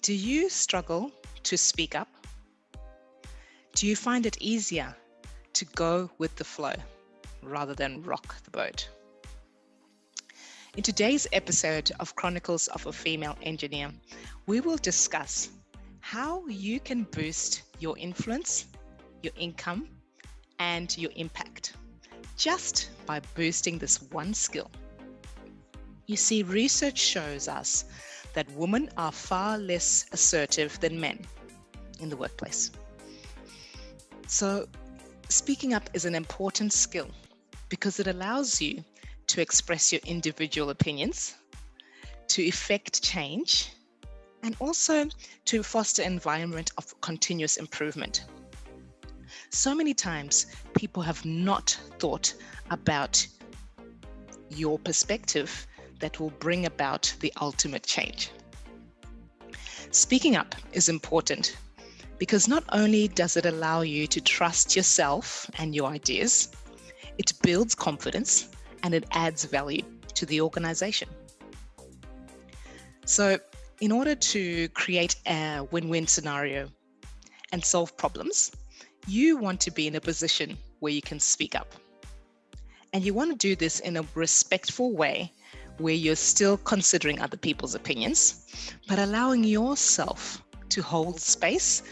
Do you struggle to speak up? Do you find it easier to go with the flow rather than rock the boat? In today's episode of Chronicles of a Female Engineer, we will discuss how you can boost your influence, your income, and your impact just by boosting this one skill. You see, research shows us that women are far less assertive than men in the workplace. So speaking up is an important skill because it allows you to express your individual opinions, to effect change, and also to foster an environment of continuous improvement. So many times people have not thought about your perspective that will bring about the ultimate change. Speaking up is important because not only does it allow you to trust yourself and your ideas, it builds confidence and it adds value to the organization. So in order to create a win-win scenario and solve problems, you want to be in a position where you can speak up. And you want to do this in a respectful way where you're still considering other people's opinions, but allowing yourself to hold space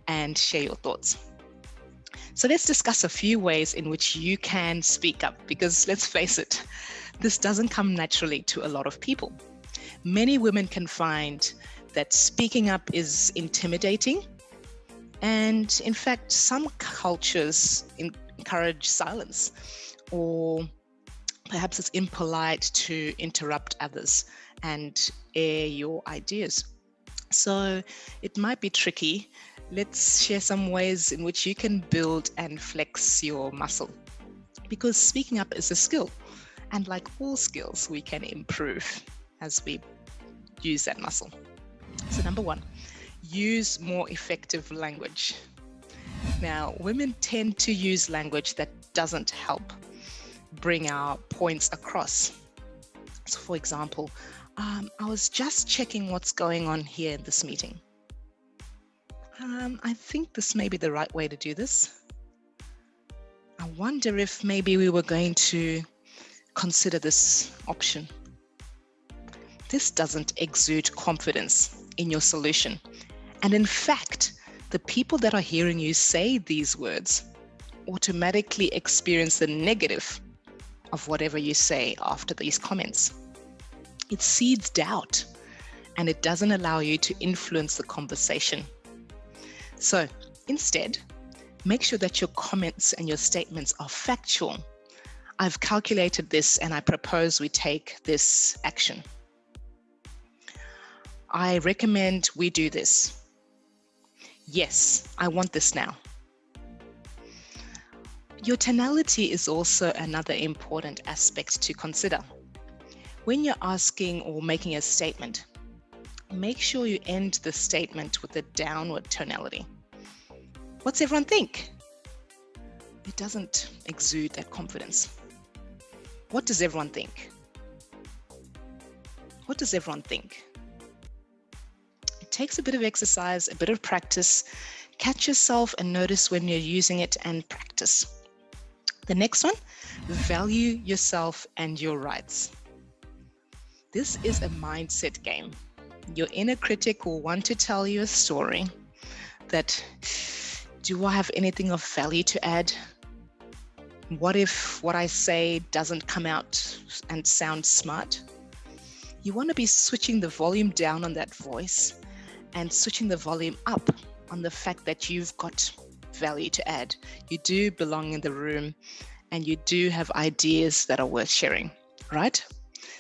and share your thoughts. So let's discuss a few ways in which you can speak up, because let's face it, this doesn't come naturally to a lot of people. Many women can find that speaking up is intimidating, and in fact, some cultures encourage silence, or perhaps it's impolite to interrupt others and air your ideas. So it might be tricky. Let's share some ways in which you can build and flex your muscle, because speaking up is a skill, and like all skills, we can improve as we use that muscle. So number one, use more effective language. Now, women tend to use language that doesn't help bring our points across. So for example, I was just checking what's going on here in this meeting. I think this may be the right way to do this. I wonder if maybe we were going to consider this option. This doesn't exude confidence in your solution. And in fact, the people that are hearing you say these words automatically experience the negative of whatever you say after these comments. It seeds doubt and it doesn't allow you to influence the conversation. So instead, make sure that your comments and your statements are factual. I've calculated this and I propose we take this action. I recommend we do this. Yes, I want this now. Your tonality is also another important aspect to consider. When you're asking or making a statement, make sure you end the statement with a downward tonality. What's everyone think? It doesn't exude that confidence. What does everyone think? What does everyone think? It takes a bit of exercise, a bit of practice. Catch yourself and notice when you're using it and practice. The next one, value yourself and your rights. This is a mindset game. Your inner critic will want to tell you a story that, do I have anything of value to add? What if what I say doesn't come out and sound smart? You want to be switching the volume down on that voice and switching the volume up on the fact that you've got value to add. You do belong in the room and you do have ideas that are worth sharing, right?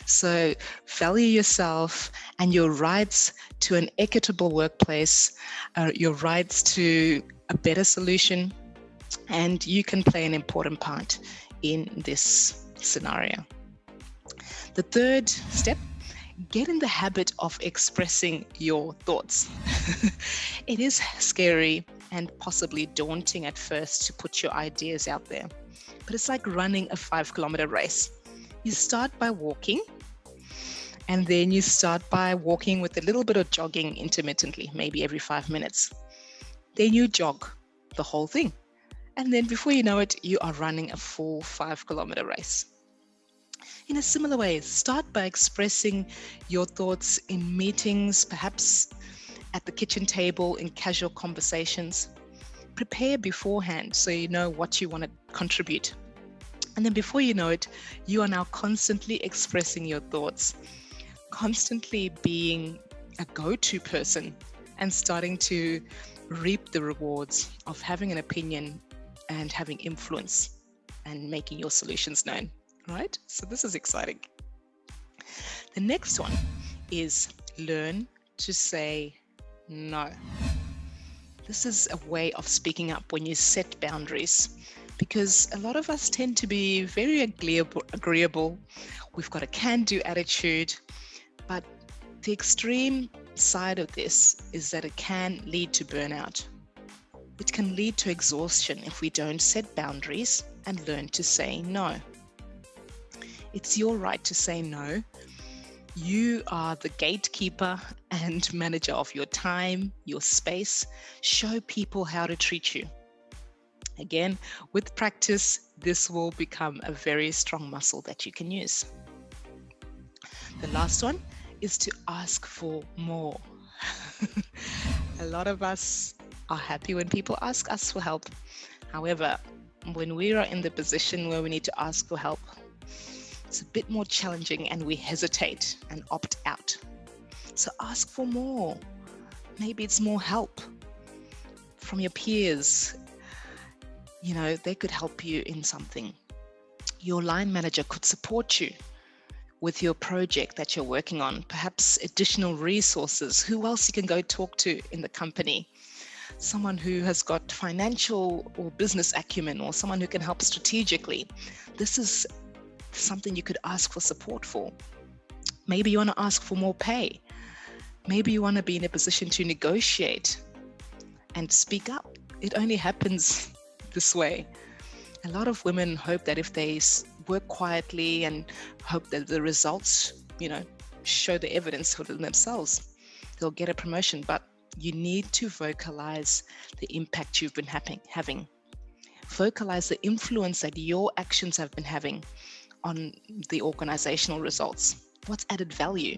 So value yourself and your rights to an equitable workplace, your rights to a better solution, and you can play an important part in this scenario. The third step, get in the habit of expressing your thoughts. It is scary and possibly daunting at first to put your ideas out there, but it's like running a 5-kilometer race. You start by walking, and then you start by walking with a little bit of jogging intermittently, maybe every 5 minutes. Then you jog the whole thing. And then before you know it, you are running a full 5-kilometer race. In a similar way, start by expressing your thoughts in meetings, perhaps at the kitchen table, in casual conversations. Prepare beforehand so you know what you want to contribute. And then before you know it, you are now constantly expressing your thoughts, constantly being a go-to person and starting to reap the rewards of having an opinion and having influence and making your solutions known, right? So this is exciting. The next one is learn to say no. This is a way of speaking up when you set boundaries, because a lot of us tend to be very agreeable. We've got a can-do attitude, but the extreme side of this is that it can lead to burnout. It can lead to exhaustion if we don't set boundaries and learn to say no. It's your right to say no. You are the gatekeeper and manager of your time, your space. Show people how to treat you. Again, with practice, this will become a very strong muscle that you can use. The last one is to ask for more. A lot of us are happy when people ask us for help. However, when we are in the position where we need to ask for help, it's a bit more challenging and we hesitate and opt out. So ask for more. Maybe it's more help from your peers. You know, they could help you in something. Your line manager could support you with your project that you're working on, perhaps additional resources. Who else you can go talk to in the company? Someone who has got financial or business acumen, or someone who can help strategically. This is something you could ask for support for. Maybe you want to ask for more pay. Maybe you want to be in a position to negotiate and speak up. It only happens this way. A lot of women hope that if they work quietly and hope that the results, show the evidence for themselves, they'll get a promotion. But you need to vocalize the impact you've been having. Vocalize the influence that your actions have been having on the organizational results. What's added value?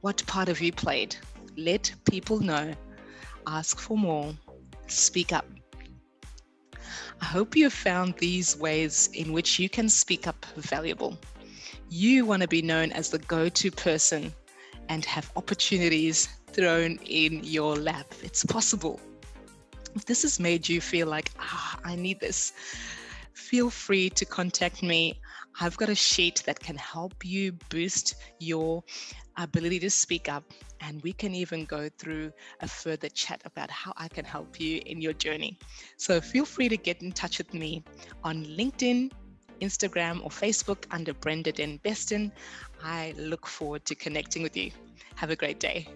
What part have you played? Let people know. Ask for more. Speak up. I hope you have found these ways in which you can speak up valuable. You want to be known as the go-to person and have opportunities thrown in your lap. It's possible. If this has made you feel like, I need this, feel free to contact me. I've got a sheet that can help you boost your ability to speak up, and we can even go through a further chat about how I can help you in your journey. So feel free to get in touch with me on LinkedIn, Instagram, or Facebook under Brenda Den Beston. I look forward to connecting with you. Have a great day.